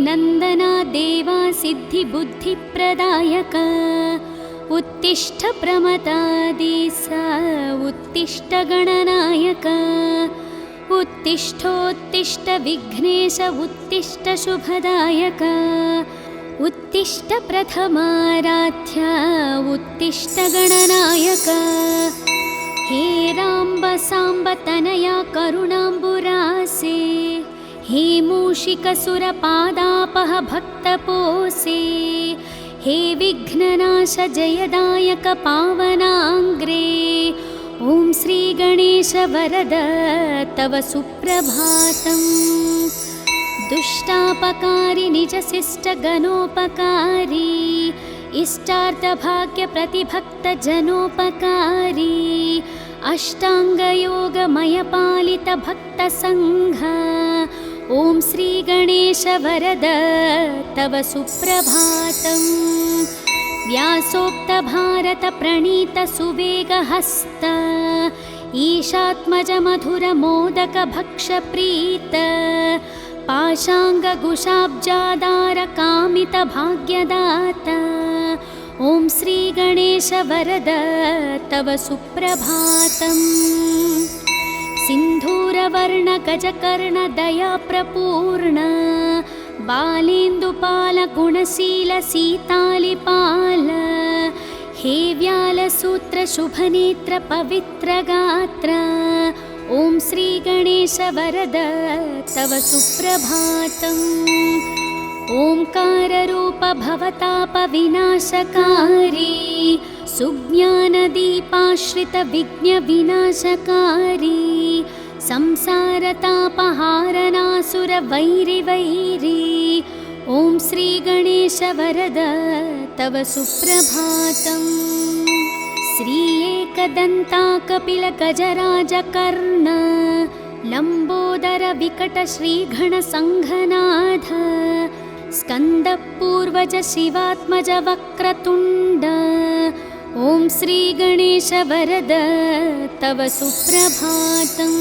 नन्दना देवा सिद्धिबुद्धिप्रदायक उत्तिष्ठ प्रमदादिस उत्तिष्ठ गणनायक उत्तिष्ठोत्तिष्ठ विघ्नेश उत्तिष्ठ शुभदायक उत्तिष्ठ प्रथमाराध्य उत्तिष्ठ गणनायक हे राम्ब साम्ब तनया करुणाम्बुरासे हे मूषिकसुरपादापह भक्तपोसे हे विघ्ननाश जयदायक पावनाङ्ग्रे ॐ श्री गणेश वरद तव सुप्रभातम् दुष्टापकारी निजशिष्ट गणोपकारी इष्टार्थभाग्य प्रतिभक्त जनोपकारी अष्टांगयोगमय पालित भक्त संघ ॐ श्री गणेश वरद तव सुप्रभातम् व्यासोक्त भारत प्रणीत सुवेगहस्त ईशात्मज मधुर मोदक भक्ष प्रीत पाशाङ्गकुशाब्जादार कामित भाग्यदाता ॐ श्री गणेश वरद तव सुप्रभातम् सिन्धूरवर्ण गजकर्ण दया प्रपूर्ण बालेन्दुपाल गुणशील सीतालिपाल हे व्यालसूत्र शुभनेत्र पवित्र गात्र ॐ श्री गणेश वरद तव सुप्रभातम् ओंकाररूप भवताप विनाशकारी सुज्ञानदीपाश्रित विघ्न विनाशकारी संसारतापहारनासुर वैरि वैरी ॐ श्री गणेश वरद तव सुप्रभातम् श्री एकदन्ता कपिल गजराज कर्ण लंबोदर विकट श्रीगण संघनाथ स्कंद पूर्वज शिवात्मज वक्रतुंड ॐ श्री गणेश वरद तव सुप्रभातम्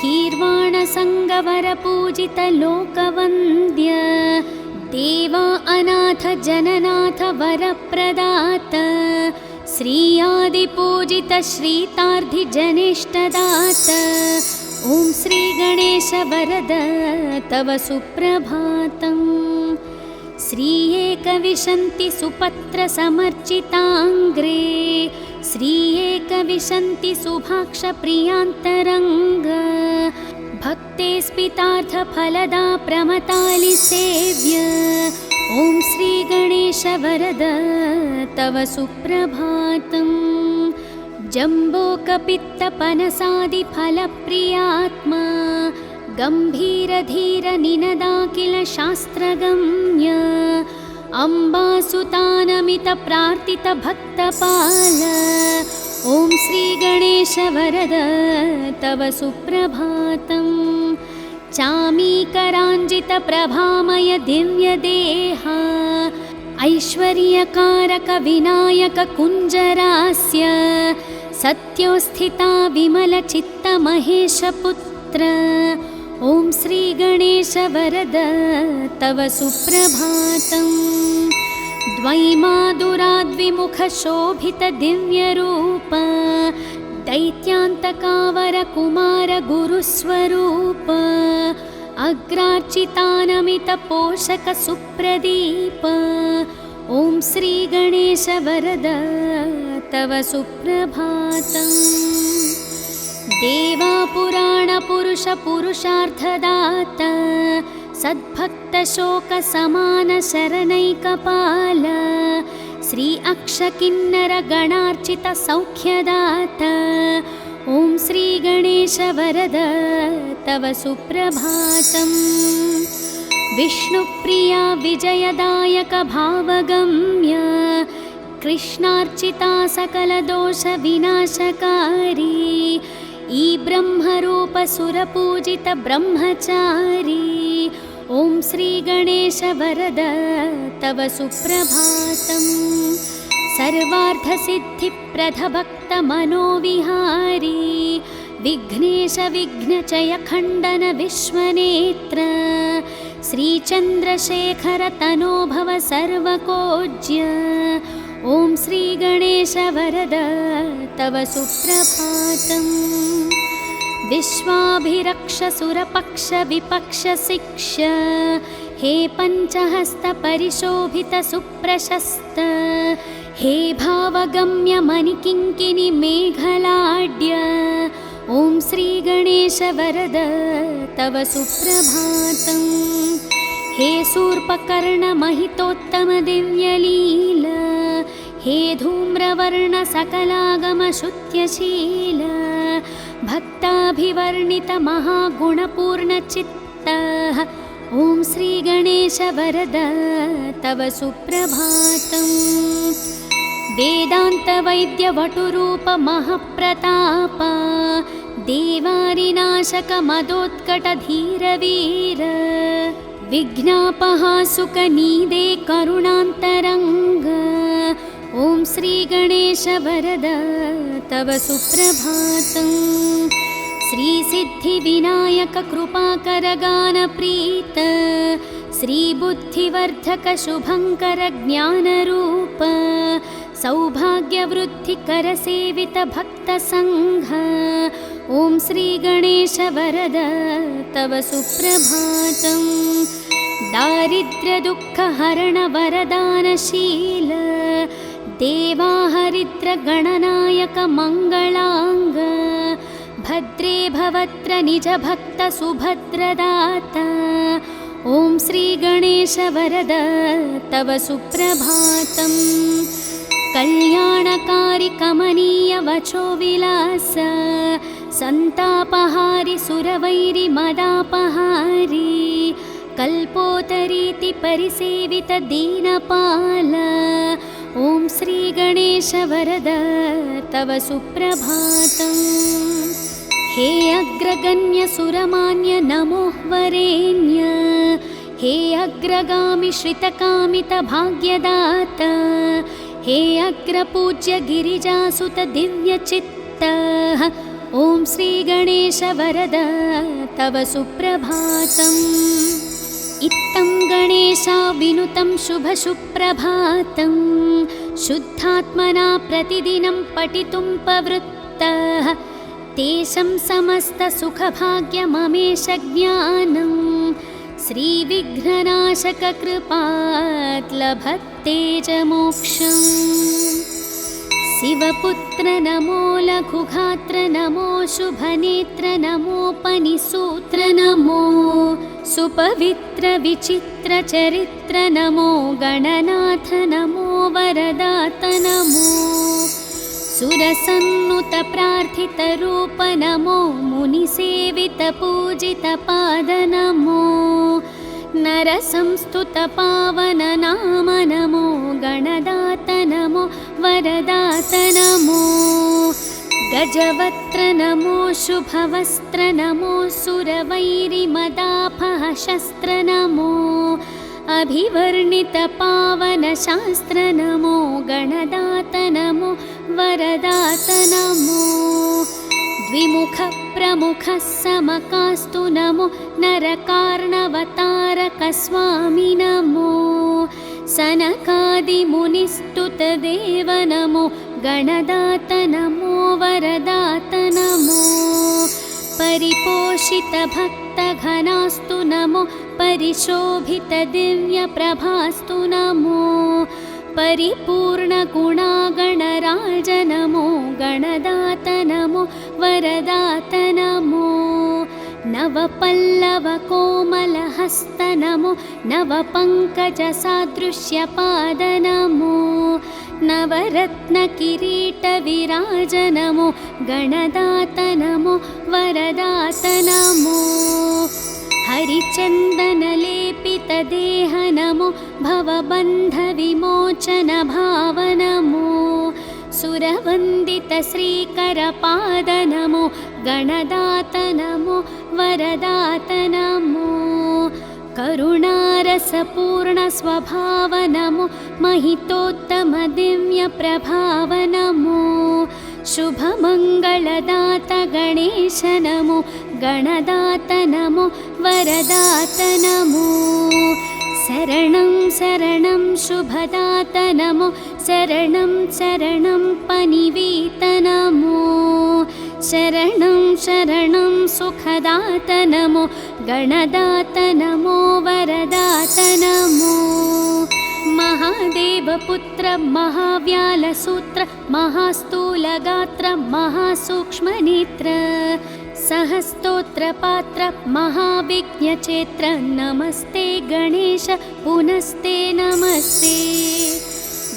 कीर्वाण संगवर पूजित लोकवन्द्य देवा अनाथ जननाथ वरप्रदात श्री आदि पूजित श्रीतार्धि जनेष्टदात ॐ श्री गणेश वरद तव सुप्रभातम् श्री एकविंशति सुपत्र समर्चितांग्रे श्री एकविंशति सुभाक्ष प्रियांतरंग भक्ते स्पितार्थ फलदा प्रमतालि सेव्य ॐ श्री गणेश वरद तव सुप्रभातम् जम्बोकपित्त पनसादि फलप्रियात्मा गंभीर धीर निनदाकिल शास्त्रगम्य अम्बासुतानमित प्रार्थित भक्तपाल ॐ श्री गणेश वरद तव सुप्रभातम् चामीकराञ्जित प्रभामय दिव्य देहा ऐश्वर्यकारक विनायक कुञ्जरास्य सत्योस्थिता विमल चित्त महेश पुत्र ॐ श्री गणेश वरद तव सुप्रभातम् द्वैमादुराद्विमुख शोभित दिव्य रूप दैत्यान्तकावर कुमार गुरुस्वरूप अग्रार्चितानमित पोषक सुप्रदीप ॐ श्री गणेश वरद तव सुप्रभातम् देवा पुराण पुरुष पुरुषार्थदाता सद्भक्त शोक समान शरणैकपाल श्री अक्षकिन्नर गणार्चित सौख्यदाता ॐ श्री गणेश वरद तव सुप्रभातम् विष्णुप्रिया विजयदायक भावगम्य कृष्णार्चिता सकल दोष विनाशकारी ई ब्रह्मरूप सुरपूजित ब्रह्मचारी ॐ श्री गणेश वरद तव सुप्रभातम् सर्वार्थसिद्धिप्रद भक्त मनोविहारी विघ्नेश विघ्नचय खण्डन विश्वनेत्र श्रीचन्द्रशेखर तनो भव सर्वकोज्य। ॐ श्रीगणेश वरद तव सुप्रभातम्। विश्वाभिरक्ष सुरपक्ष विपक्ष शिक्ष हे पञ्चहस्त परिशोभित सुप्रशस्त हे भावगम्य मणिकिङ्किणि मेघलाड्य। ॐ श्रीगणेश वरद तव सुप्रभातम्। हे शूर्पकर्ण महितोत्तम दिव्यलील हे धूम्रवर्ण सकलागम शुद्ध्यशील भक्ताभिवर्णित महागुणपूर्णचित्त। ॐ श्रीगणेश वरद तव सुप्रभातम्। वेदान्तवैद्यवटुरूप महप्रताप देवारिनाशक मदोत्कट धीरवीर विघ्नापहासुकनीदे करुणान्तरङ्ग। ॐ श्रीगणेश वरद तव सुप्रभातम्। श्रीसिद्धिविनायक कृपाकर गानप्रीत श्रीबुद्धिवर्धक शुभङ्कर ज्ञानरूप सौभाग्यवृद्धिकर सेवित भक्तसङ्घ। ॐ श्रीगणेश वरद तव सुप्रभातम्। दारिद्र्यदुःखहरण वरदानशील देवाहरिद्र गणनायक मङ्गलाङ्ग। भद्रे भवत्र निज भक्त सुभद्रदाता। ॐ श्रीगणेश वरद तव सुप्रभातम्। कल्याणकारि कमनीय वचो विलास सन्तापहारि सुरवैरि मदापहारि कल्पोतरीति परिसेवित दीनपाल। ॐ श्रीगणेश वरद तव सुप्रभातम्। हे अग्रगण्य सुरमान्य नमो वरेण्य हे अग्रगामि श्रितकामित भाग्यदाता हे अग्रपूज्य गिरिजासुत दिव्यचित्त। ॐ श्रीगणेश वरद तव सुप्रभातम्। इत्थं गणेशा विनुतं शुभसुप्रभातं शुद्धात्मना प्रतिदिनं पठितुं प्रवृत्तः तेषां समस्तसुखभाग्यममेष ज्ञानं श्रीविघ्ननाशक कृपात् लभते च मोक्षम्। शिवपुत्र नमो लघुगात्र नमो शुभनेत्र नमोपनिसूत्र नमो सुपवित्र विचित्र चरित्र नमो गणनाथ नमो वरदात नमो सुरसन्नुत प्रार्थित रूप नमो मुनिसेवित पूजित पाद नमो नरसंस्तुत पावन नाम नमो गणदात नमो वरदात नमो गजवक्त्र नमो शुभवस्त्र नमो सुरवैरिमदापह शस्त्र नमो अभिवर्णित पावन शास्त्र नमो गणदात नमो वरदात नमो द्विमुख प्रमुख समकास्तु नमो नरकार्णवतारक स्वामी नमो सनकादिमुनिस्तुत देव नमो गणदात नमो वरदात नमो परिपोषित भक्त घनास्तु नमो परिशोभित दिव्य प्रभास्तु नमो परिपूर्ण गुणागणराज नमो गणदात नमो वरदात नमो नवपल्लव कोमलहस्त नमो नवपङ्कजसादृश्यपाद नमो नवरत्न किरीट विराज नमो गणदात नमो वरदात नमो हरिचन्दन लेपित देह नमो भवबन्ध विमोचन भाव नमो सुरवन्दित श्रीकर पाद नमो गणदात नमो वरदात नमो करुणारसपूर्ण स्वभाव नमो महितोत्तम दिव्य प्रभाव नमो शुभमङ्गलदात गणे गणेश नमो गणदात नमो वरदात नमो शरणं शरणं शुभदात नमो शरणं शरणं पनिवीत नमो शरणं शरणं सुखदात नमो गणदात नमो वरदात नमो महादेवपुत्र महाव्यालसूत्र महास्थूलगात्र महासूक्ष्मनेत्र सहस्तोत्रपात्र महाविघ्नचेत्र नमस्ते गणेश पुनस्ते नमस्ते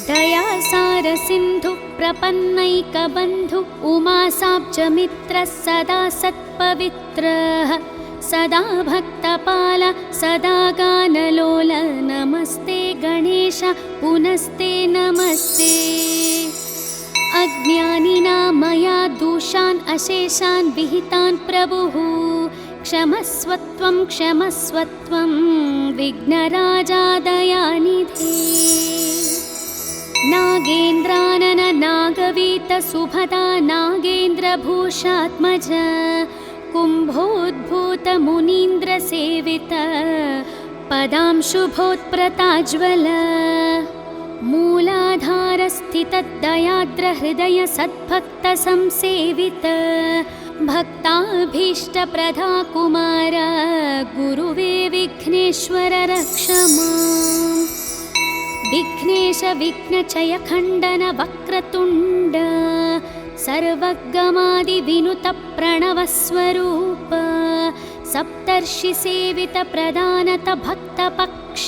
दयासार सिन्धु प्रपन्नैकबन्धु उमासाब्जमित्र सदा सत्पवित्रः सदा भक्तपाल सदा गानलोल नमस्ते गणेश पुनस्ते नमस्ते अज्ञानिना मया दोषान् अशेषान् विहितान् प्रभुः क्षमस्वत्वं विघ्नराजा दयानिधे नागेन्द्रानन नागवीत सुभदा नागेन्द्रभूषात्मज कुम्भोद्भूत मुनीन्द्रसेवित पदांशुभोत्प्रताज्वल मूलाधारस्थितदयाद्रहृदय सद्भक्तसंसेवित भक्ताभीष्टप्रदा कुमार गुरुवे विघ्नेश्वर रक्ष माम् विघ्नेश विघ्नचय खण्डन वक्रतुण्ड सर्वगमादिविनुत प्रणवस्वरूप सप्तर्षिसेवित प्रदानत भक्तपक्ष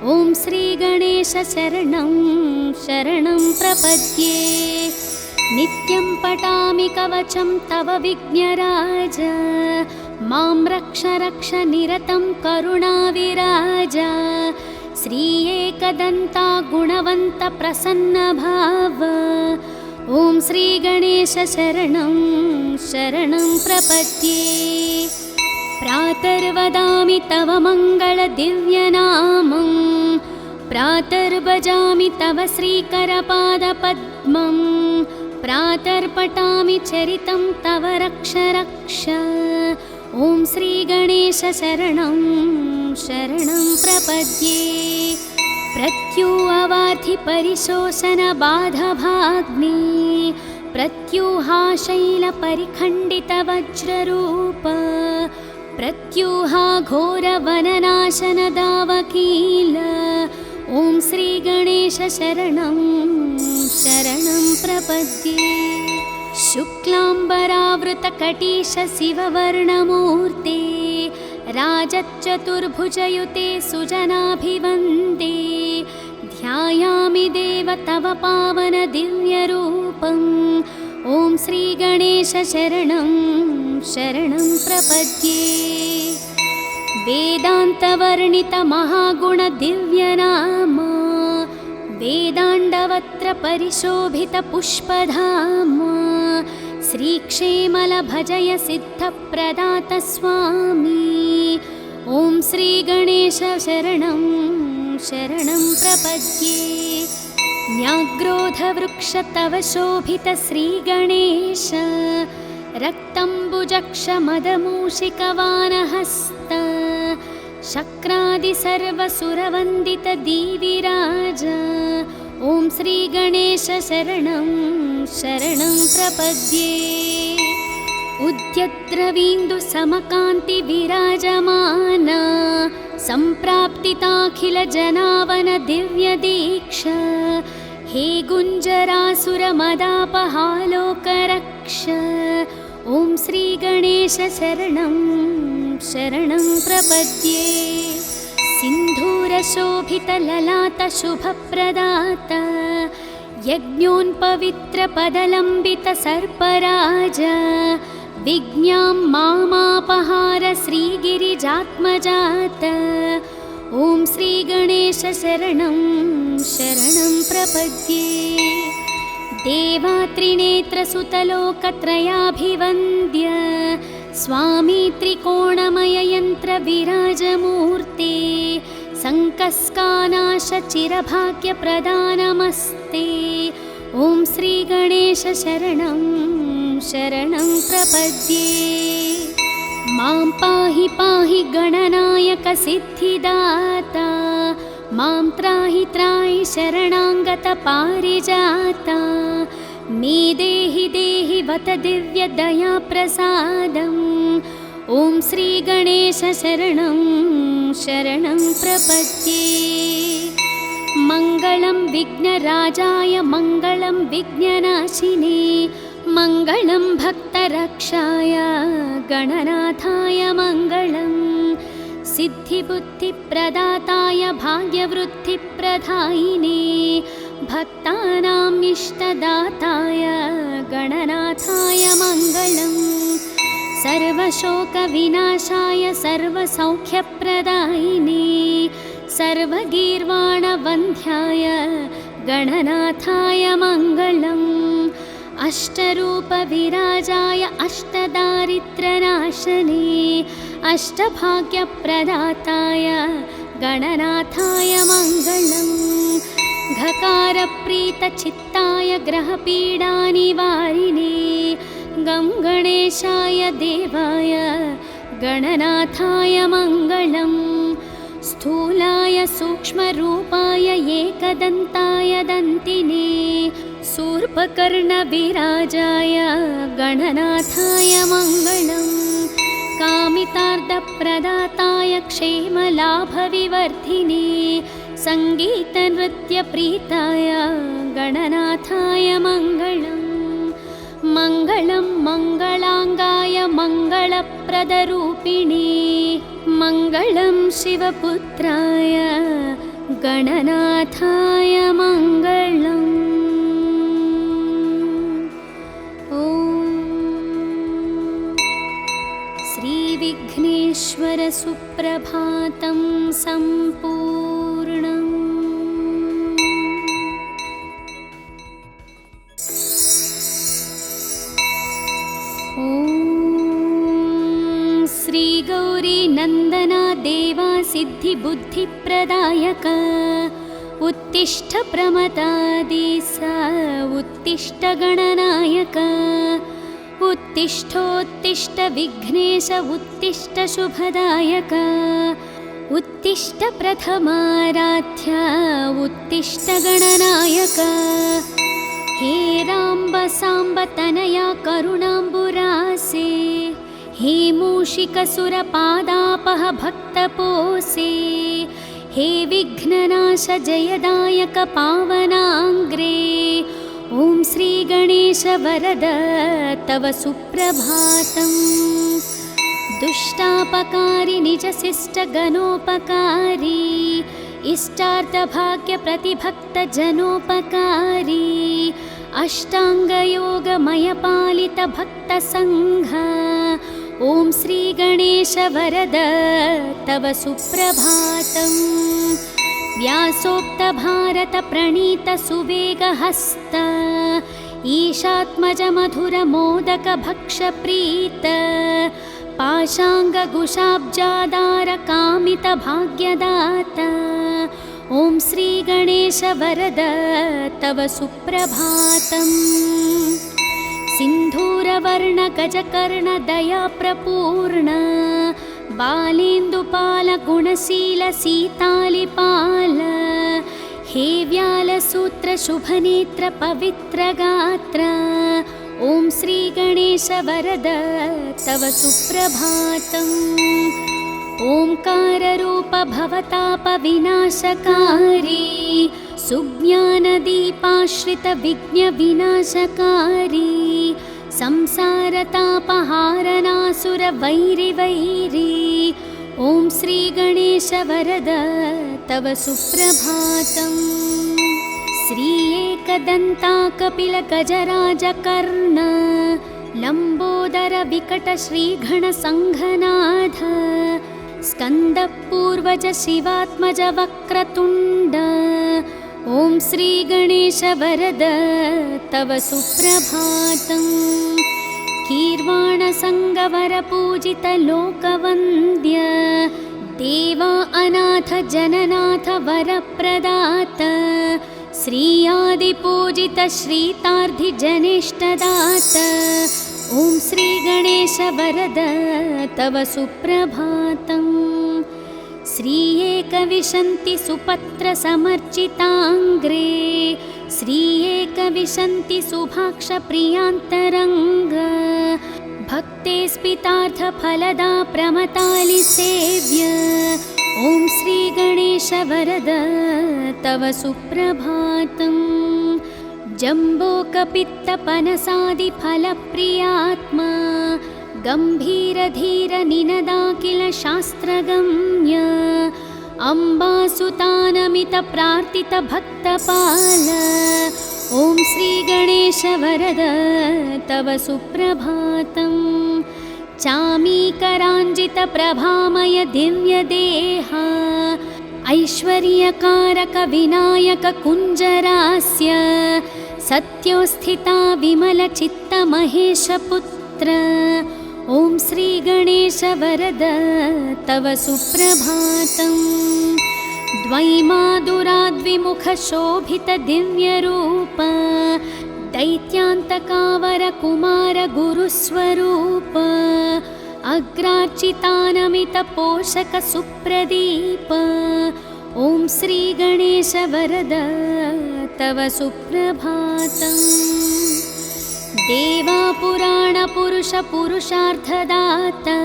ॐ श्रीगणेश शरणं शरणं प्रपद्ये नित्यं पठामि कवचं तव विघ्नराज मां रक्ष रक्ष निरतं करुणाविराज श्री एकदन्ता गुणवन्त प्रसन्नभाव ॐ श्रीगणेश शरणं शरणं प्रपद्ये प्रातर्वदामि तव मङ्गलदिव्यनामं प्रातर्भजामि तव श्रीकरपादपद्मं प्रातर्पठामि चरितं तव रक्ष रक्ष ॐ श्रीगणेश शरणं शरणं प्रपद्ये प्रत्यूहवार्धि परिशोषणबाधभाग्नि प्रत्यूहाशैलपरिखण्डितवज्ररूप प्रत्यूहा घोरवननाशनदावकील ॐ श्रीगणेश शरणं शरणं प्रपद्ये शुक्लाम्बरावृतकटीश शिववर्णमूर्ते राजच्चतुर्भुजयुते सुजनाभिवन्दे ध्यायामि देव तव पावन दिव्यरूपम् ॐ श्रीगणेश शरणं शरणं प्रपद्ये वेदान्तवर्णित महागुण दिव्यनाम वेदाण्डवत्र परिशोभित पुष्पधाम श्रीक्षेमल भजय सिद्धप्रदात स्वामी ॐ श्रीगणेश शरणं शरणं प्रपद्ये न्याग्रोधवृक्ष तव शोभित श्रीगणेश रक्तम्बुजक्षमदमूषिकवानहस्त शक्रादि सर्वसुरवन्दित दीविराज ॐ श्रीगणेश शरणं शरणं प्रपद्ये उद्यद्रवीन्दु समकान्ति विराजमान सम्प्राप्तिताखिल जनावन दिव्य दीक्षा हे गुञ्जरासुरमदापहालोकरक्ष ॐ श्रीगणेश शरणं शरणं प्रपद्ये सिन्धूरशोभितललाटशुभप्रदात यज्ञोन्पवित्रपदलम्बितसर्पराज विज्ञां मामापहार श्रीगिरिजात्मजात ॐ श्रीगणेश शरणं शरणं प्रपद्ये देवात्रिनेत्रसुतलोकत्रयाभिवन्द्य स्वामी त्रिकोणमययन्त्रविराजमूर्ते सङ्कस्कानाशचिरभाग्यप्रदानमस्ते ॐ श्रीगणेश शरणं शरणं प्रपद्ये। मां पाहि पाहि गणनायक सिद्धिदाता, मां त्राहि त्राहि शरणागत पारिजाता। मे देहि देहि वत दिव्य दया प्रसादम्। ॐ श्री गणेश शरणं शरणं प्रपद्ये। मङ्गलं विघ्नराजाय मङ्गलं विघ्ननाशिने, मङ्गलं भक्तरक्षाय गणनाथाय मङ्गलम्। सिद्धिबुद्धिप्रदाताय भाग्यवृद्धिप्रदायिने, भक्तानाम् इष्टदाताय गणनाथाय मङ्गलम्। सर्वशोकविनाशाय सर्वसौख्यप्रदायिने, सर्वगीर्वाणवन्ध्याय गणनाथाय मङ्गलम्। अष्टरूपविराजाय अष्टदारिद्र्यनाशने, अष्टभाग्यप्रदाताय गणनाथाय मङ्गलम्। घकारप्रीतचित्ताय ग्रहपीडानिवारिणे, गं गणेशाय देवाय गणनाथाय मङ्गलम्। स्थूलाय सूक्ष्मरूपाय एकदन्ताय दन्तिने, शूर्पकर्णविराजाय गणनाथाय मङ्गलम्। कामितार्थप्रदाताय क्षेमलाभविवर्धिने, सङ्गीतनृत्यप्रीताय गणनाथाय मङ्गलम्। मङ्गलं मङ्गलाङ्गाय मङ्गलप्रदरूपिणे, मङ्गलं शिवपुत्राय गणनाथाय मङ्गलम्। ॐ श्रीविघ्नेश्वर सुप्रभातं सम्पूर्णम्। श्रीगौरी नन्दना देवा सिद्धिबुद्धिप्रदायक, उत्तिष्ठ प्रमदादिस उत्तिष्ठ गणनायक। उत्तिष्ठोत्तिष्ठ विघ्नेश उत्तिष्ठ शुभदायक, उत्तिष्ठ प्रथमाराध्य उत्तिष्ठ गणनायक। हे राम्ब साम्ब तनया करुणाम्बुरासे, हे मूषिकसुरपादापह भक्तपोषे, हे विघ्ननाश जयदायक पावनाङ्ग्रे। ॐ श्रीगणेश वरद तव सुप्रभातम्। दुष्टापकारी निजशिष्टगणोपकारी, इष्टार्थभाग्यप्रतिभक्तजनोपकारी। अष्टाङ्गयोगमयपालितभक्तसङ्घ, ॐ श्रीगणेश वरद तव सुप्रभातम्। व्यासोक्तभारतप्रणीतसुवेगहस्त, ईशात्मजमधुरमोदकभक्षप्रीत। पाशाङ्गकुशाब्जादारकामितभाग्यदाता, ॐ श्रीगणेश वरद तव सुप्रभातम्। सिन्धूरवर्णगजकर्णदयाप्रपूर्ण, बालेन्दुपालगुणशीलसीतालिपाल। हे व्यालसूत्रशुभनेत्रपवित्रगात्र, ॐ श्रीगणेश वरद तव सुप्रभातम्। ओंकाररूप भवतापविनाशकारी, सुज्ञानदीपाश्रितविघ्नविनाशकारी। संसारतापहारनासुरवैरिवैरी, ॐ श्रीगणेश वरद तव सुप्रभातम्। श्री एकदन्ता कपिलगजराजकर्ण, लम्बोदर विकट श्रीगणसङ्घनाथ। स्कन्दपूर्वज शिवात्मज वक्रतुण्ड, ॐ श्रीगणेश वरद तव सुप्रभातम्। कीर्वाणसङ्गवरपूजित लोकवन्द्य, देवा अनाथ जननाथ वरप्रदात। श्री आदिपूजित श्रीतार्धिजनेष्टदात, ॐ श्रीगणेश वरद तव सुप्रभातम्। श्री एकविशन्ति सुपत्रसमर्चिताङ्ग्रे श्री एकविशन्ति सुभाक्षप्रियान्तरङ्ग भक्ते स्पितार्थफलदा प्रमतालिसेव्य ॐ श्रीगणेश वरद तव सुप्रभातम्। जम्बोकपित्तपनसादिफलप्रियात्मा गम्भीरधीरनिनदाखिल शास्त्रगम्य अम्बासुतानमितप्रार्थितभक्तपाल ॐ श्रीगणेश वरद तव सुप्रभातम्। चामीकराञ्जितप्रभामय दिव्यदेहा ऐश्वर्यकारक विनायक कुञ्जरास्य सत्योस्थिता विमलचित्तमहेशपुत्र ॐ श्रीगणेश वरद तव सुप्रभातम्। द्वैमादुराद्विमुखशोभितदिव्यरूप दैत्यान्तकावरकुमार गुरुस्वरूप अग्रार्चितानमितपोषकसुप्रदीप ॐ श्रीगणेश वरद तव सुप्रभातम्। देवापुराणपुरुषपुरुषार्थदाता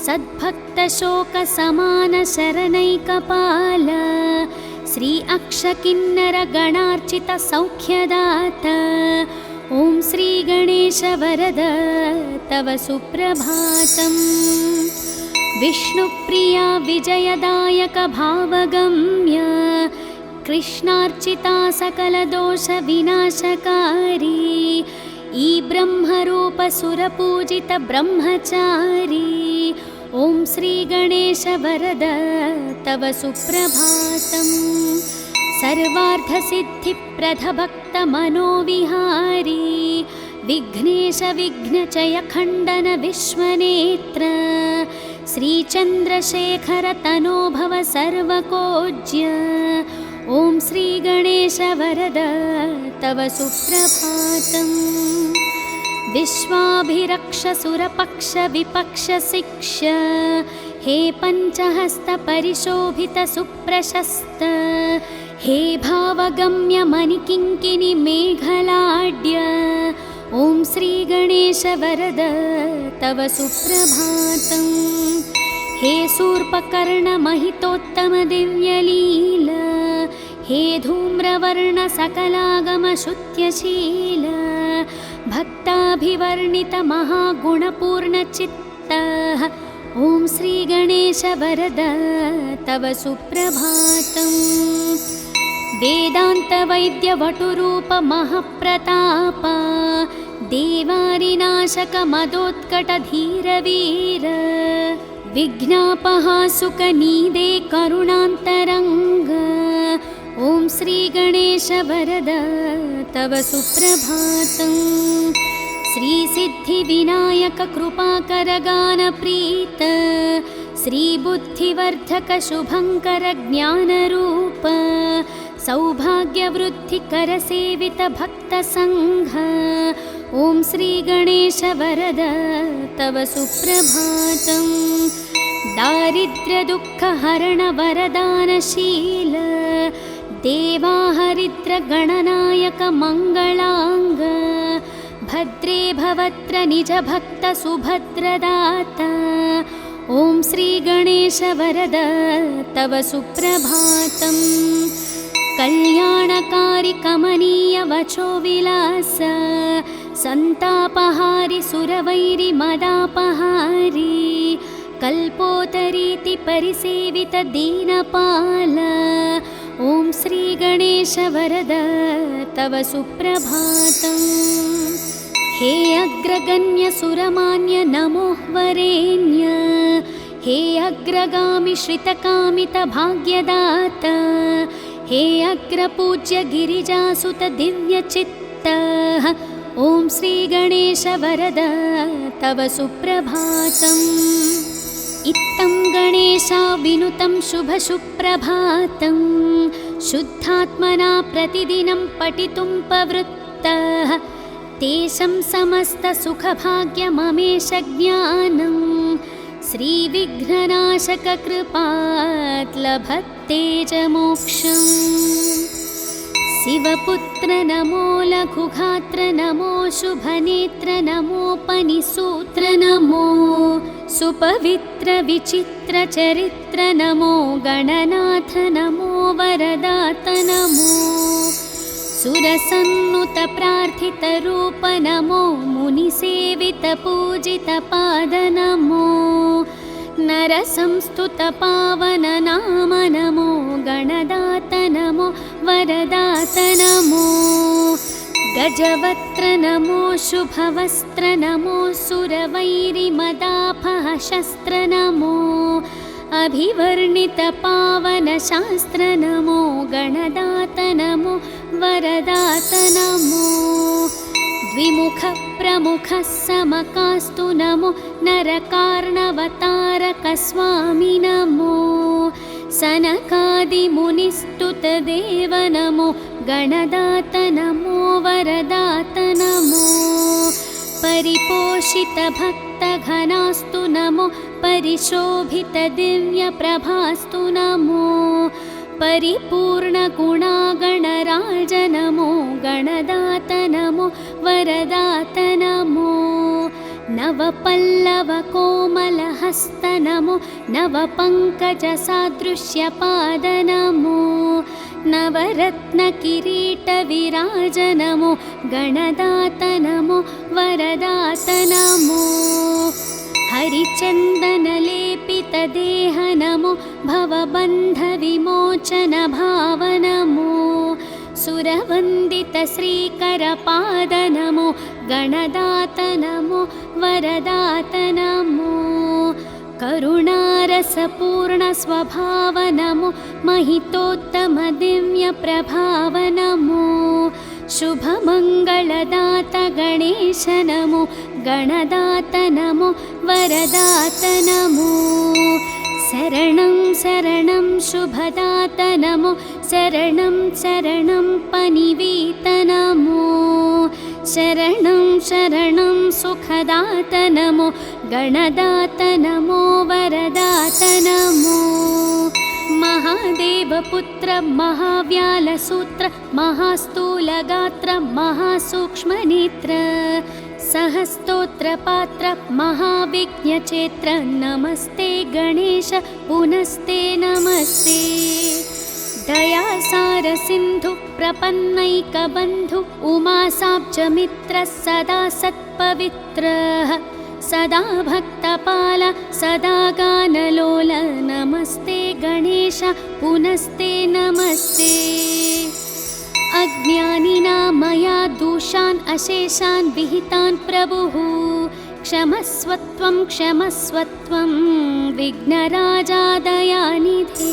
सद्भक्तशोकसमानशरणैकपाल श्री अक्षकिन्नरगणार्चितसौख्यदाता ॐ श्रीगणेश वरद तव सुप्रभातम्। विष्णुप्रिया विजयदायक भावगम्य कृष्णार्चिता सकलदोषविनाशकारी ई ब्रह्मरूप सुरपूजित ब्रह्मचारी ॐ श्रीगणेश वरद तव सुप्रभातम्। सर्वार्थसिद्धिप्रदभक्तमनोविहारी विघ्नेश विघ्नचय खण्डन विश्वनेत्र श्रीचन्द्रशेखर तनोभव सर्वकोज्य ॐ श्रीगणेश वरद तव सुप्रभातम्। विश्वाभिरक्ष सुरपक्ष विपक्ष शिक्ष हे पञ्चहस्त परिशोभित सुप्रशस्त हे भावगम्य मणिकिङ्किणि मेघलाड्य ॐ श्रीगणेश वरद तव सुप्रभातम्। हे शूर्पकर्ण महितोत्तम दिव्यलील हे धूम्रवर्ण सकलागम शुत्यशील भक्ताभिवर्णित महागुणपूर्णचित्त ॐ श्रीगणेश वरद तव सुप्रभातम्। वेदान्तवैद्यवटुरूप महप्रताप देवारिनाशक मदोत्कटधीरवीर विघ्नापहासुकनीदे करुणान्तरङ्ग ॐ श्रीगणेश वरद तव सुप्रभातम्। श्रीसिद्धिविनायक कृपाकर गानप्रीत श्रीबुद्धिवर्धक शुभङ्कर ज्ञानरूप सौभाग्यवृद्धिकर सेवित भक्तसङ्घ ॐ श्रीगणेश वरद तव सुप्रभातम्। दारिद्र्यदुःखहरण वरदानशील देवाहरिद्र गणनायक मङ्गलाङ्ग भद्रे भवत्र निज भक्त सुभद्रदाता ॐ श्रीगणेश वरद तव सुप्रभातम्। कल्याणकारि कमनीय वचो विलास संतापहारि सुरवैरि मदापहारी कल्पोतरीति परिसेवित दीनपाल ॐ श्रीगणेश वरद तव सुप्रभातम्। हे अग्रगण्य सुरमान्य नमोः वरेण्य हे अग्रगामि श्रितकामित भाग्यदाता हे अग्रपूज्य गिरिजासुत दिव्यचित्त ॐ श्रीगणेश वरद तव सुप्रभातम्। इत्थं गणेशाविनुतं शुभसुप्रभातं शुद्धात्मना प्रतिदिनं पठितुं प्रवृत्तः तेषं समस्तसुखभाग्यममेष ज्ञानं श्रीविघ्ननाशककृपात् लभते च मोक्षम्। शिवपुत्र नमो लघुगात्र नमो शुभनेत्र नमोपनिसूत्र नमो सुपवित्र विचित्र चरित्र नमो गणनाथ नमो वरदात नमो सुरसन्नुत प्रार्थितरूप नमो मुनिसेवित पूजित पाद नमो नरसंस्तुत पावन नाम नमो गणदात नमो वरदात नमो गजवक्त्र नमो शुभवस्त्र नमो सुरवैरिमदापह शस्त्र नमो अभिवर्णित पावन शास्त्र नमो गणदात नमो वरदात नमो द्विमुख प्रमुख समकास्तु नमो नरकार्णवतारक स्वामी नमो सनकादिमुनिस्तुत देव नमो गणदात नमो वरदात नमो परिपोषित भक्तघनास्तु नमो परिशोभित दिव्यप्रभास्तु नमो परिपूर्णगुणागणराज नमो गणदात नमो वरदात नमो नवपल्लवकोमलहस्त नमो नवपङ्कजसादृश्यपाद नमो नवरत्नकिरीटविराज नमो गणदात नमो वरदात नमो हरिचन्दनलेपितदेह नमो भवबन्धविमोचन भाव नमो सुरवन्दित श्रीकरपाद नमो गणदात नमो वरदात नमो करुणारसपूर्ण स्वभाव नमो महितोत्तम दिव्यप्रभाव नमो शुभमङ्गलदात गणेश नमो गणदात नमो वरदात नमो शरणं शरणं शुभदात नमो शरणं शरणं पनिवीत नमो शरणं शरणं सुखदात नमो गणदात नमो वरदात नमो महादेवपुत्र महाव्यालसूत्र महास्थूलगात्र महासूक्ष्मनेत्र सहस्तोत्रपात्र महाविघ्नचेत्र नमस्ते गणेश पुनस्ते नमस्ते दयासार सिन्धु प्रपन्नैकबन्धु उमासाब्जमित्र सदा सत्पवित्रः सदा भक्तपाल सदा गानलोल नमस्ते गणेश पुनस्ते नमस्ते अज्ञानिना मया दोषान् अशेषान् विहितान् प्रभुः क्षमस्वत्वं विघ्नराजा दयानिधे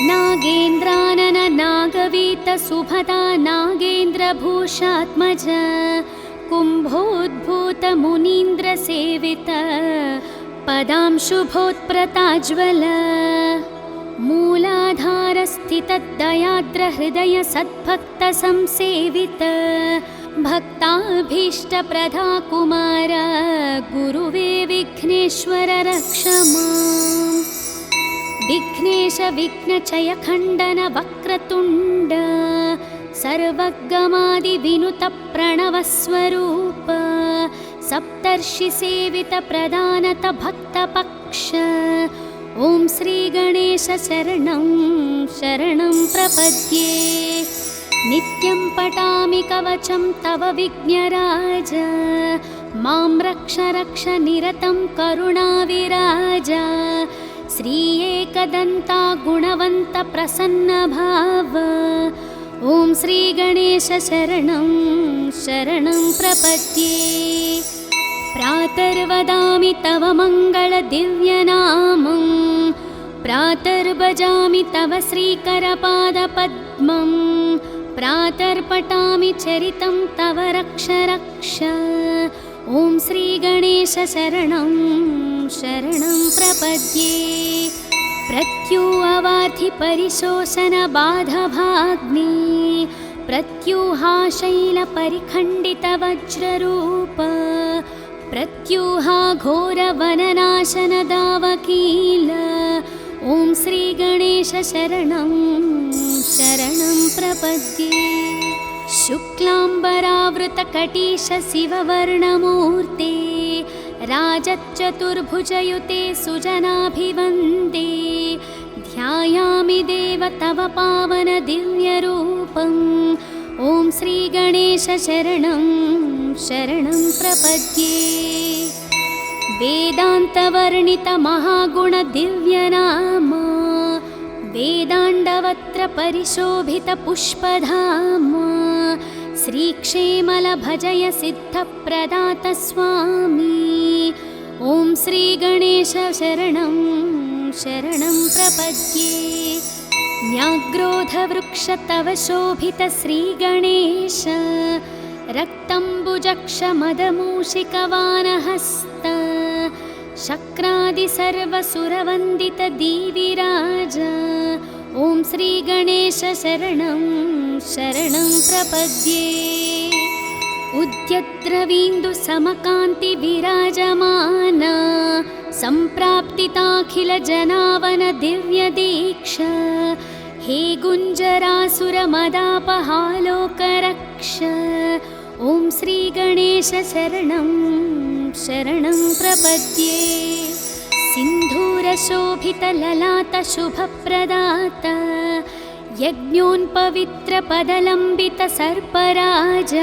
नागेन्द्रानन नागवीत सुभदा नागेन्द्रभूषात्मज कुम्भोद्भूत मुनीन्द्र सेवित पदांशुभोत्प्रताज्वल मूलाधारस्थितदयाद्र हृदय सद्भक्त संसेवित भक्ताभीष्टप्रदा कुमार गुरुवे विघ्नेश्वर रक्ष माम् विघ्नेश विघ्नचय खण्डन वक्रतुण्ड सर्वगमादिविनुत प्रणवस्वरूप सप्तर्षिसेवित प्रदानत भक्तपक्ष ॐ श्रीगणेश शरणं शरणं प्रपद्ये नित्यं पठामि कवचं तव विघ्नराज मां रक्ष रक्ष निरतं करुणाविराज श्री एकदन्ता गुणवन्त प्रसन्न भाव ॐ श्रीगणेश शरणं शरणं प्रपद्ये प्रातर्वदामि तव मङ्गलदिव्यनामं प्रातर्भजामि तव श्रीकरपादपद्मं प्रातर्पठामि चरितं तव रक्ष रक्ष ॐ श्रीगणेश शरणं शरणं प्रपद्ये प्रत्युवार्थि परिशोषण बाधभाग्ने प्रत्यूहाशैलपरिखण्डितवज्ररूप प्रत्यूहा घोरवननाशनदावकील ॐ श्रीगणेश शरणं शरणं प्रपद्ये। शुक्लाम्बरावृतकटीश शिववर्णमूर्ते राजच्चतुर्भुजयुते सुजनाभिवन्दे ध्यायामि देव तव पावन दिव्यरूपम् ॐ श्रीगणेश शरणं शरणं प्रपद्ये। वेदान्तवर्णितमहागुणदिव्यनाम वेदाण्डवत्र परिशोभितपुष्पधाम श्रीक्षेमलभजय सिद्धप्रदात स्वामी ॐ श्रीगणेश शरणं शरणं प्रपद्ये। न्याग्रोधवृक्ष तव शोभित श्रीगणेश रक्तम्बुजक्षमदमूषिकवानहस्त शक्रादि सर्वसुरवन्दित दीविराज ॐ श्रीगणेश शरणं शरणं प्रपद्ये। उद्यद्रवीन्दु समकान्ति विराजमान सम्प्राप्तिताखिल जनावन दिव्य दीक्षा हे गुञ्जरासुरमदापहालोकरक्ष ॐ श्रीगणेश शरणं शरणं प्रपद्ये। सिन्धूरशोभितललाटशुभप्रदात यज्ञोन्पवित्रपदलम्बितसर्पराज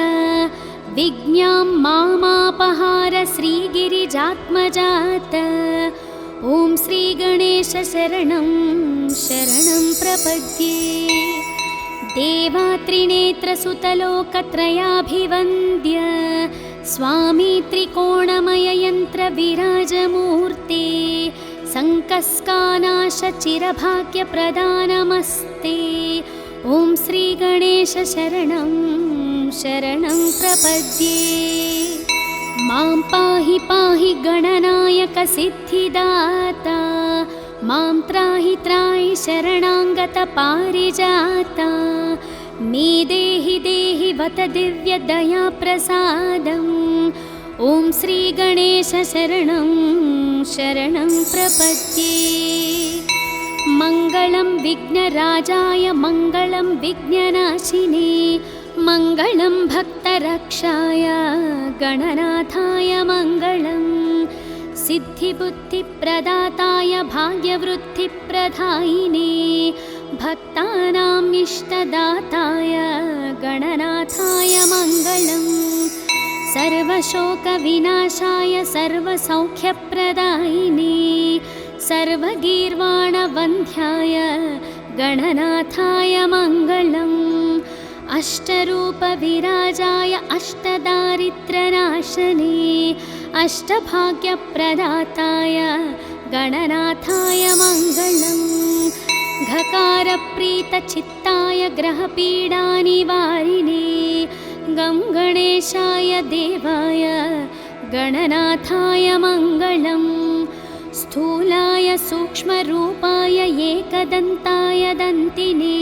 विज्ञां मामापहार श्रीगिरिजात्मजात ॐ श्रीगणेश शरणं शरणं प्रपद्ये। देवात्रिनेत्रसुतलोकत्रयाभिवन्द्य स्वामी त्रिकोणमययन्त्रविराजमूर्ते सङ्कस्कानाशचिरभाग्यप्रदानमस्ते ॐ श्रीगणेश शरणं शरणं प्रपद्ये। मां पाहि पाहि गणनायक सिद्धिदाता मां त्राहि त्राहि शरणाङ्गत पारिजाता मे देहि देहि वत दिव्यदयाप्रसादम् ॐ श्रीगणेश शरणं शरणं प्रपद्ये। मङ्गलं विघ्नराजाय मङ्गलं विघ्ननाशिने मङ्गलं भक्तरक्षाय गणनाथाय मङ्गलम् सिद्धिबुद्धिप्रदाताय भाग्यवृद्धिप्रदायिने भक्तानाम् इष्टदाताय गणनाथाय मङ्गलम् सर्वशोकविनाशाय सर्वसौख्यप्रदायिने सर्वगीर्वाणवन्ध्याय गणनाथाय मङ्गलम् अष्टरूपविराजाय अष्टदारिद्र्यनाशने अष्टभाग्यप्रदाताय गणनाथाय मङ्गलम् घकारप्रीतचित्ताय ग्रहपीडानिवारिणे गं गणेशाय देवाय गणनाथाय मङ्गलम् स्थूलाय सूक्ष्मरूपाय एकदन्ताय दन्तिने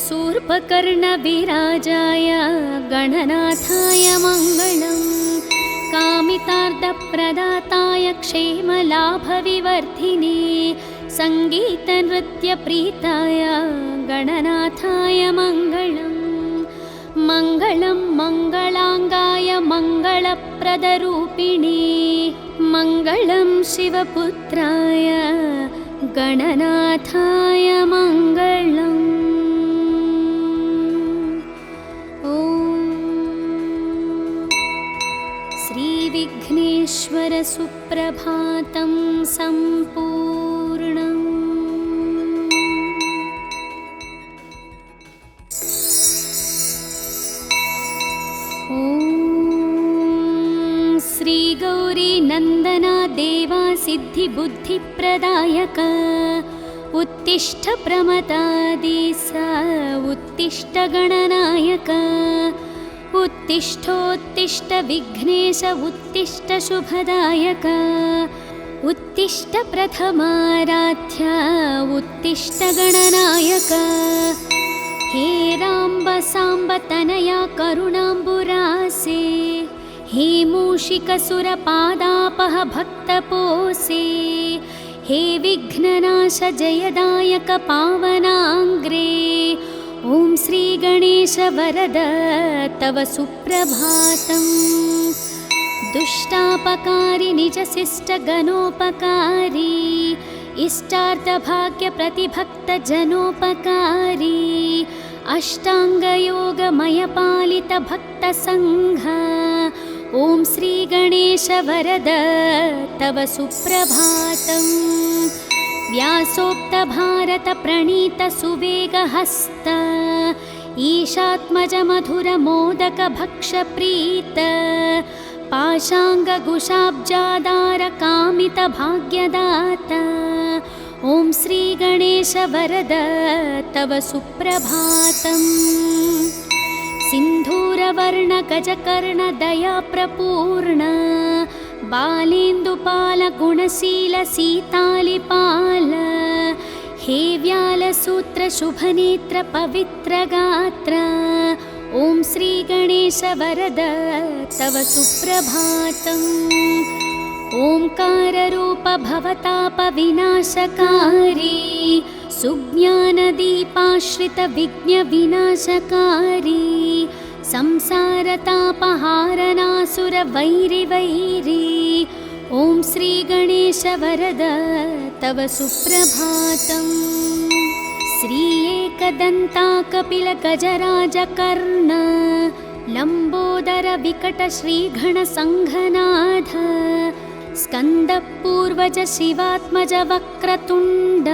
शूर्पकर्णविराजाय गणनाथाय मङ्गलम् कामितार्थप्रदाताय क्षेमलाभविवर्धिने सङ्गीतनृत्यप्रीताय गणनाथाय मङ्गलम् मङ्गलं मङ्गलाङ्गाय मङ्गलप्रदरूपिणे मङ्गलं शिवपुत्राय गणनाथाय मङ्गलम् ॐ श्रीविघ्नेश्वर सुप्रभातं सम्पूर्णम्। श्रीगौरी नन्दना देवा सिद्धिबुद्धिप्रदायक उत्तिष्ठ प्रमदादिस उत्तिष्ठ गणनायक उत्तिष्ठोत्तिष्ठ विघ्नेश उत्तिष्ठ शुभदायक उत्तिष्ठ प्रथमाराध्य उत्तिष्ठ गणनायक हे राम्ब साम्ब तनया करुणाम्बुरासे हे मूषिकसुरपादापह भक्तपोसे हे विघ्ननाश जयदायक पावनाङ्ग्रे ॐ श्रीगणेश वरद तव सुप्रभातम् दुष्टापकारि निजशिष्टगणोपकारी इष्टार्थभाग्यप्रतिभक्तजनोपकारी अष्टाङ्गयोगमयपालितभक्तसङ्घ ॐ श्रीगणेश वरद तव सुप्रभातम् व्यासोक्तभारतप्रणीतसुवेगहस्त ईशात्मजमधुरमोदकभक्षप्रीत पाशाङ्गकुशाब्जादारकामितभाग्यदाता ॐ श्रीगणेश वरद तव सुप्रभातम् सिन्धूरवर्णगजकर्णदयाप्रपूर्ण बालेन्दुपालगुणशीलसीतालिपाल हे व्यालसूत्रशुभनेत्रपवित्रगात्र ॐ श्रीगणेश वरद तव सुप्रभातम् ओंकाररूप भवतापविनाशकारी सुज्ञानदीपाश्रितविघ्नविनाशकारी संसारतापहारनासुरवैरिवैरी ॐ श्रीगणेश वरद तव सुप्रभातम् श्री एकदन्ता कपिलगजराजकर्ण लम्बोदर विकटश्रीघणसङ्घनाथ स्कन्दपूर्वज शिवात्मज वक्रतुण्ड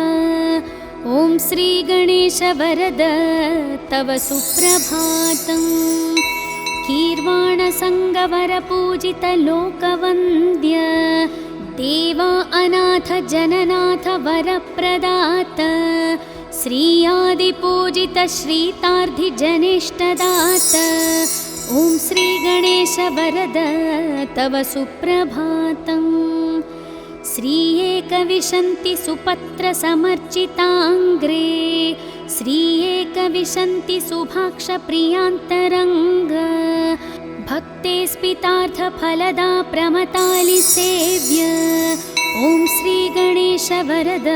ॐ श्रीगणेश वरद तव सुप्रभातम् कीर्वाणसङ्गवरपूजित लोकवन्द्य देवा अनाथ जननाथ वरप्रदात श्रीयादिपूजित श्रीतार्धिजनेष्टदात ॐ श्रीगणेश वरद तव सुप्रभातम् श्री एकविंशति सुपत्र समर्चिताङ्ग्रे श्री एकविंशति सुभाक्ष प्रियान्तरङ्ग भक्ते स्पितार्थ फलदा प्रमतालि सेव्य ॐ श्रीगणेश वरद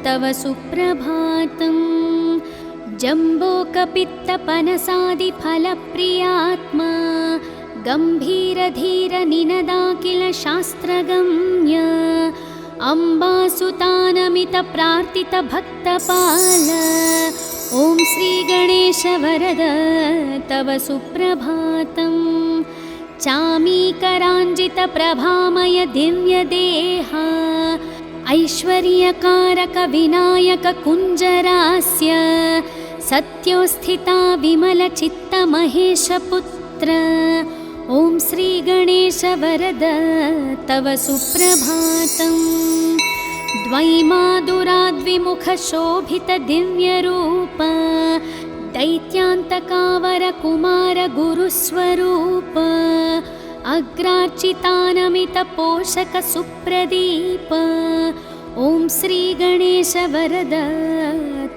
तव सुप्रभातम् जम्बोकपित्तपनसादिफलप्रियात्मा गम्भीरधीर निनदाखिल शास्त्रगम्य अम्बासुतानमित प्रार्थित भक्तपाल ॐ श्रीगणेश वरद तव सुप्रभातम् चामीकराञ्जित प्रभामय दिव्यदेहा ऐश्वर्यकारक विनायक कुञ्जरास्य सत्योस्थिता विमलचित्त महेशपुत्र ॐ श्रीगणेश वरद तव सुप्रभातम् द्वैमादुराद्विमुख शोभित दिव्यरूप दैत्यान्तकावर कुमार गुरुस्वरूप अग्रार्चितानमित पोषक सुप्रदीप ॐ श्रीगणेश वरद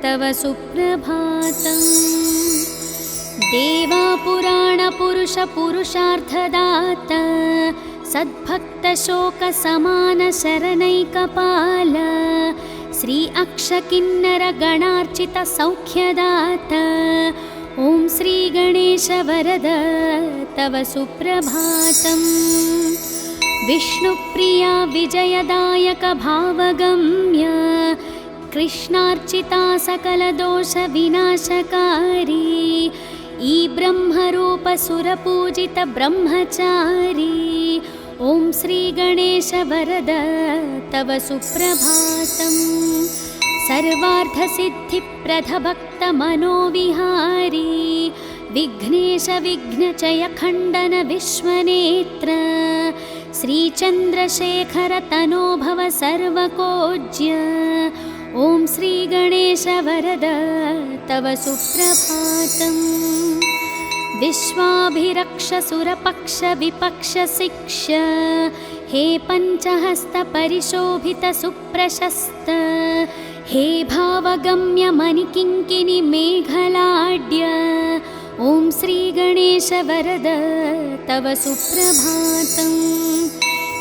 तव सुप्रभातम् देवा पुराण पुरुष पुरुषार्थदाता सद्भक्त शोक समान शरणैकपाल श्री अक्षकिन्नर गणार्चित सौख्यदाता ॐ श्रीगणेश वरद तव सुप्रभातम् विष्णुप्रिया विजयदायक भावगम्य कृष्णार्चिता सकलदोष विनाशकारी ई ब्रह्मरूप सुरपूजित ब्रह्मचारी ॐ श्रीगणेश वरद तव सुप्रभातम् सर्वार्थसिद्धिप्रद भक्तमनोविहारी विघ्नेश विघ्नचय खण्डन विश्वनेत्र श्रीचन्द्रशेखर तनोभव सर्वकोज्य ॐ श्रीगणेश वरद तव सुप्रभातम् विश्वाभिरक्ष सुरपक्ष विपक्ष शिक्ष हे पञ्चहस्त परिशोभित सुप्रशस्त हे भावगम्य मणिकिङ्किणि मेघलाड्य ॐ श्रीगणेश वरद तव सुप्रभातम्।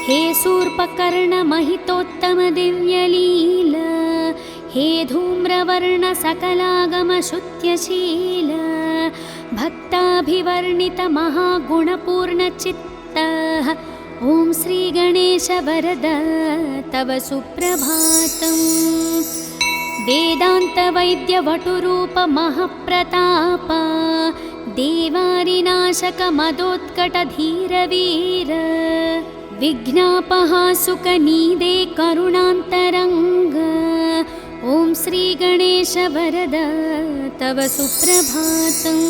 हे शूर्पकर्ण महितोत्तम दिव्यलील हे धूम्रवर्ण सकलागम शुद्ध्यशील भक्ताभिवर्णित महागुणपूर्णचित्तः ॐ श्रीगणेश वरद तव सुप्रभातम्। वेदान्तवैद्यवटुरूप महप्रताप देवारिनाशक मदोत्कटधीरवीर विघ्नापहासुकनीदे करुणान्तरङ्ग ॐ श्रीगणेश वरद तव सुप्रभातम्।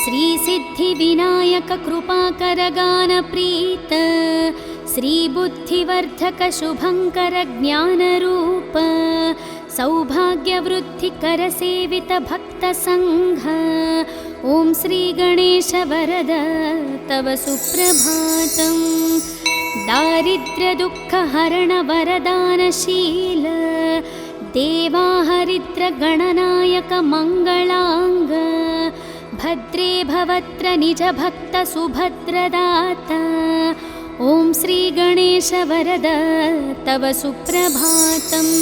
श्रीसिद्धिविनायक कृपाकर गानप्रीत श्रीबुद्धिवर्धक शुभङ्कर ज्ञानरूप सौभाग्यवृद्धिकर सेवित भक्तसङ्घ ॐ श्रीगणेश वरद तव सुप्रभातम्। दारिद्र्यदुःखहरण वरदानशील देवाहरिद्र गणनायक मङ्गलाङ्ग भद्रे भवत्र निज भक्त सुभद्रदाता ॐ श्रीगणेश वरद तव सुप्रभातम्।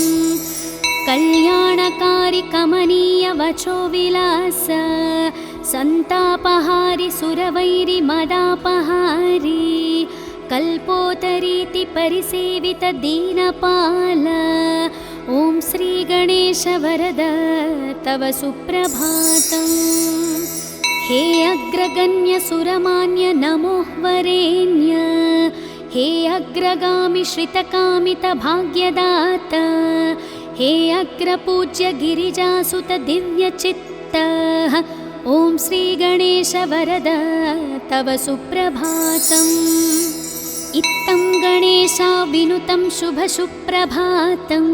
कल्याणकारि कमनीय वचो विलास सन्तापहारि सुरवैरि मदापहारि कल्पोतरीति परिसेवित दीनपाल ॐ श्रीगणेश वरद तव सुप्रभातम्। हे अग्रगण्य सुरमान्य नमो वरेण्य हे अग्रगामि श्रितकामित भाग्यदाता हे अग्रपूज्य गिरिजासुत दिव्यचित्तः ॐ श्रीगणेश वरद तव सुप्रभातम्। इत्थं गणेशा विनुतं शुभसुप्रभातं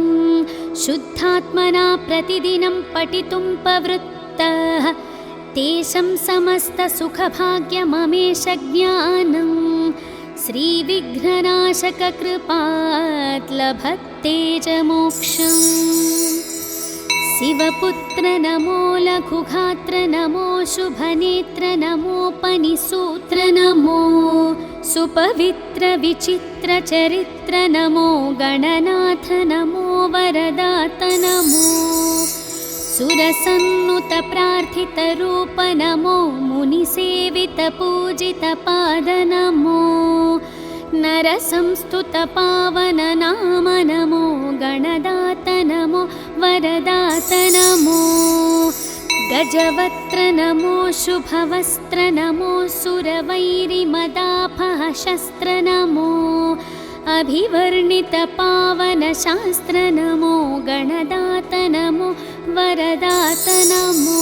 शुद्धात्मना प्रतिदिनं पठितुं प्रवृत्तः तेषां समस्तसुखभाग्यममेष ज्ञानं श्रीविघ्ननाशक कृपात् लभते च मोक्षम्। शिवपुत्र नमो लघुगात्र नमो शुभनेत्र नमोपनिसूत्र नमो सुपवित्र विचित्र चरित्र नमो गणनाथ नमो वरदात नमो सुरसन्नुत प्रार्थित रूप नमो मुनिसेवित पूजित पाद नमो नरसंस्तुत पावन नाम नमो गणदात नमो वरदात नमो गजवक्त्र नमो शुभवस्त्र नमो सुरवैरिमदापह शस्त्र नमो अभिवर्णित पावन शास्त्र नमो गणदात नमो वरदात नमो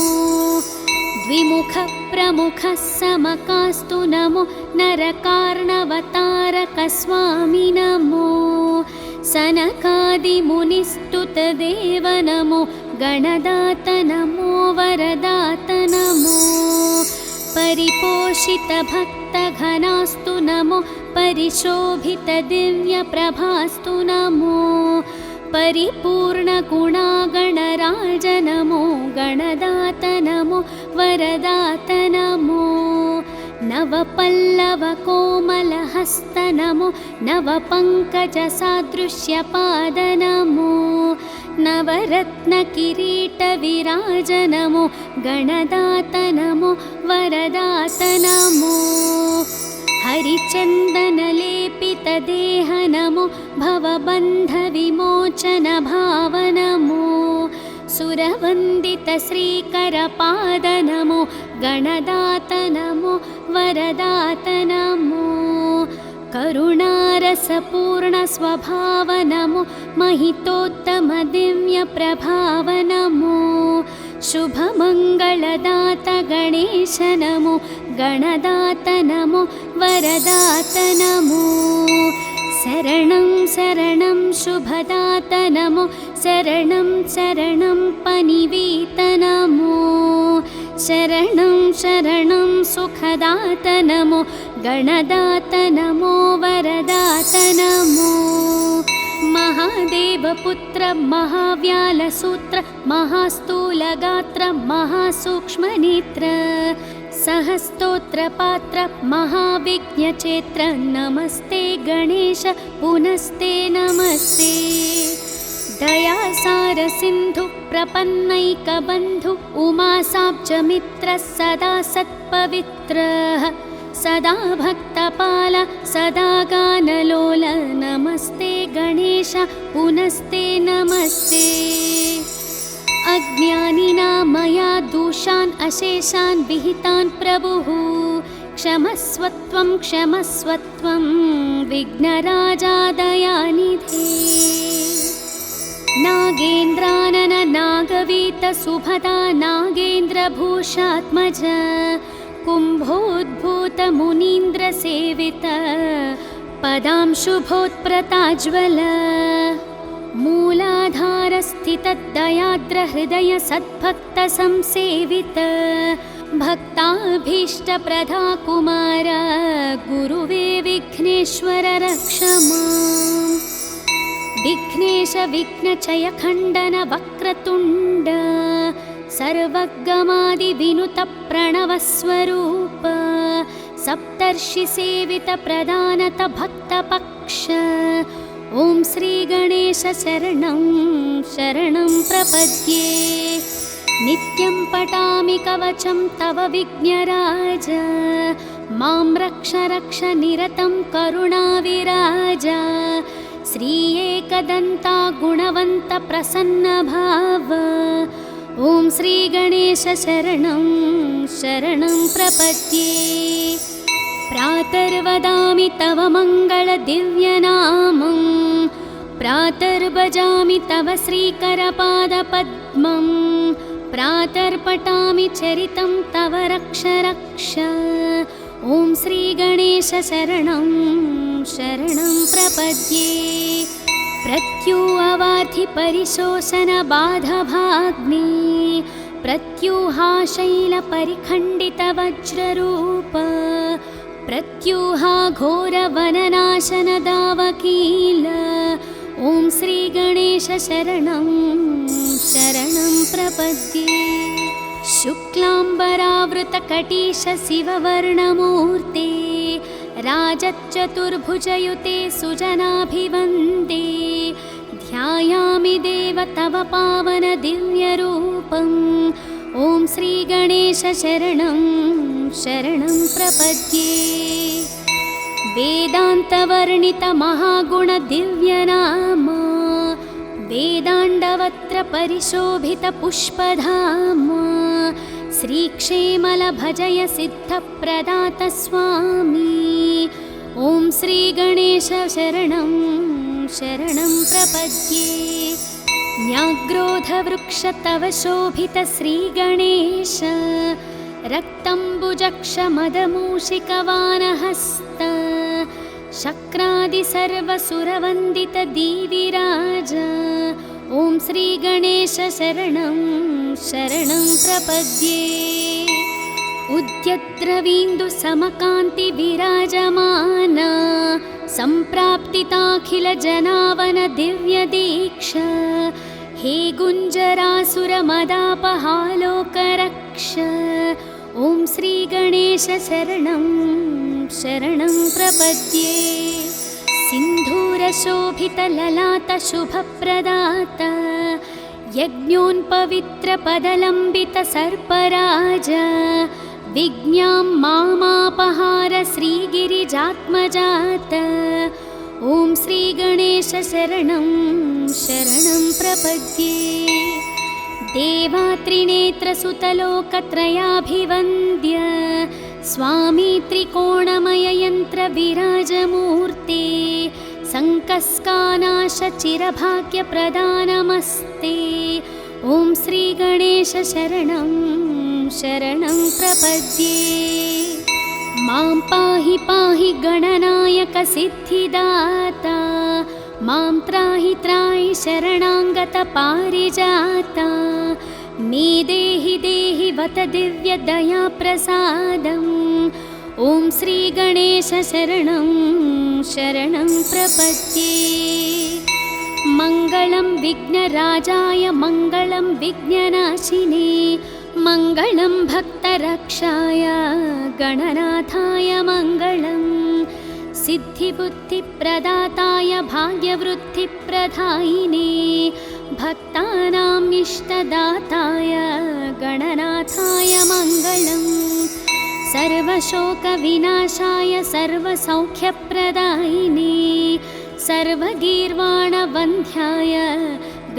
द्विमुख प्रमुख समकास्तु नमो नरकार्णवतारक स्वामी नमो सनकादिमुनिस्तुत देव नमो गणदात नमो वरदात नमो परिपोषित भक्तघनास्तु नमो परिशोभित दिव्यप्रभास्तु नमो परिपूर्णगुणागणराज नमो गणदात नमो वरदात नमो नवपल्लवकोमलहस्त नमो नवपङ्कजसादृश्यपाद नमो नवरत्नकिरीटविराज नमो गणदात नमो वरदात नमो हरिचन्दनलेपितदेह नमो भवबन्धविमोचन भाव नमो सुरवन्दित श्रीकरपाद नमो गणदात नमो वरदात नमो करुणारसपूर्ण स्वभाव नमो महितोत्तम दिव्यप्रभाव नमो शुभमङ्गलदात गणेश नमो गणदात नमो वरदात नमो शरणं शरणं शुभदात नमो शरणं शरणं पनिवीत नमो शरणं शरणं सुखदात नमो गणदात नमो वरदात नमो महान महादेवपुत्र महाव्यालसूत्र महास्थूलगात्र महासूक्ष्मनेत्र सहस्तोत्रपात्र महाविज्ञचेत्र नमस्ते गणेश पुनस्ते नमस्ते दयासारसिन्धु प्रपन्नैकबन्धु उमासाब्जमित्र सदा सत्पवित्रः सदा भक्तपाल सदा गानलोल नमस्ते गणेश पुनस्ते नमस्ते अज्ञानिना मया दोषान् अशेषान् विहितान् प्रभुः क्षमस्वत्वं विघ्नराजा दयानिधे नागेन्द्रानन नागवीत सुभदा नागेन्द्रभूषात्मज कुम्भोद्भूत मुनीन्द्रसेवित पदांशुभोत्प्रताज्वल मूलाधारस्थितदयाद्रहृदय सद्भक्तसंसेवित भक्ताभीष्टप्रदा कुमार गुरुवे विघ्नेश्वर रक्ष माम् विघ्नेश विघ्नचय खण्डन वक्रतुण्ड सर्वगमादिविनुत प्रणवस्वरूप सप्तर्षिसेवित प्रदानत भक्तपक्ष ॐ श्रीगणेश शरणं शरणं प्रपद्ये नित्यं पठामि कवचं तव विघ्नराज मां रक्ष रक्ष निरतं करुणाविराज श्री एकदन्ता गुणवन्त प्रसन्नभाव ॐ श्रीगणेश शरणं शरणं प्रपद्ये प्रातर्वदामि तव मङ्गलदिव्यनामं प्रातर्भजामि तव श्रीकरपादपद्मं प्रातर्पठामि चरितं तव रक्ष रक्ष ॐ श्रीगणेश शरणं शरणं प्रपद्ये प्रत्यूहवार्धि परिशोषणबाधभाग्ने प्रत्यूहाशैलपरिखण्डितवज्ररूप प्रत्यूहा घोरवननाशनदावकील ॐ श्रीगणेश शरणं शरणं प्रपद्ये शुक्लाम्बरावृतकटीश शिववर्णमूर्ते राजच्चतुर्भुजयुते सुजनाभिवन्दे ध्यायामि देव तव पावन दिव्यरूपम् ॐ श्रीगणेश शरणं शरणं प्रपद्ये वेदान्तवर्णित महागुण दिव्यनाम वेदाण्डवत्र परिशोभित पुष्पधाम श्रीक्षेमल भजय सिद्धप्रदात स्वामी ॐ श्रीगणेश शरणं शरणं प्रपद्ये न्याग्रोधवृक्ष तव शोभित श्रीगणेश रक्तम्बुजक्षमदमूषिकवानहस्त शक्रादि सर्वसुरवन्दित दीविराज ॐ श्रीगणेश शरणं शरणं प्रपद्ये उद्यद्रवीन्दु समकान्ति विराजमान सम्प्राप्तिताखिल जनावन दिव्य दीक्षा हे गुञ्जरासुरमदापहालोकरक्ष ॐ श्रीगणेश शरणं शरणं प्रपद्ये सिन्धूरशोभितललाट शुभप्रदात यज्ञोन्पवित्रपदलम्बित सर्पराज विज्ञां मामापहार श्रीगिरिजात्मजात ॐ श्रीगणेश शरणं शरणं प्रपद्ये देवात्रिनेत्रसुतलोकत्रयाभिवन्द्य स्वामी त्रिकोणमययन्त्रविराजमूर्ते सङ्कस्कानाशचिरभाग्यप्रदानमस्ते ॐ श्रीगणेश शरणं शरणं प्रपद्ये मां पाहि पाहि गणनायक सिद्धिदाता मां त्राहि त्राहि शरणाङ्गत पारिजाता मे देहि देहि वत दिव्यदयाप्रसादम् ॐ श्रीगणेश शरणं शरणं प्रपद्ये मङ्गलं विघ्नराजाय मङ्गलं विघ्ननाशिने मङ्गलं भक्तरक्षाय गणनाथाय मङ्गलं सिद्धिबुद्धिप्रदाताय भाग्यवृद्धिप्रदायिने भक्तानाम् इष्टदाताय गणनाथाय मङ्गलम् सर्वशोकविनाशाय सर्वसौख्यप्रदायिने सर्वगीर्वाणवन्ध्याय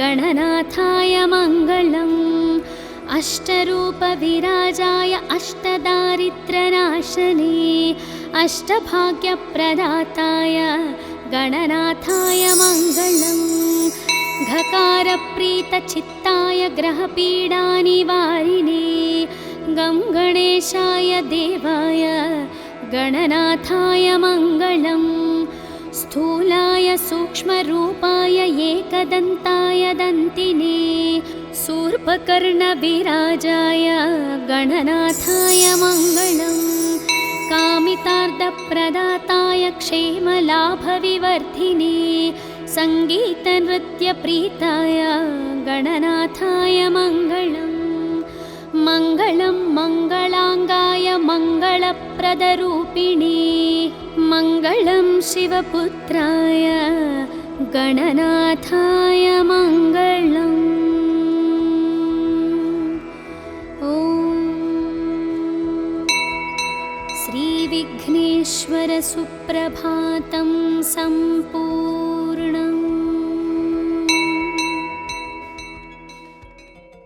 गणनाथाय मङ्गलम् अष्टरूपविराजाय अष्टदारिद्र्यनाशने अष्टभाग्यप्रदाताय गणनाथाय मङ्गलम् घकारप्रीतचित्ताय ग्रहपीडानिवारिणे गं गणेशाय देवाय गणनाथाय मङ्गलम् स्थूलाय सूक्ष्मरूपाय एकदन्ताय दन्तिने शूर्पकर्णविराजाय गणनाथाय मङ्गलम् कामितार्थप्रदाताय क्षेमलाभविवर्धिने सङ्गीतनृत्यप्रीताय गणनाथाय मङ्गलम् मङ्गलं मङ्गलाङ्गाय मङ्गलप्रदरूपिणे मङ्गलं शिवपुत्राय गणनाथाय मङ्गलम् ॐ श्रीविघ्नेश्वर सुप्रभातं सम्पूर्णम्।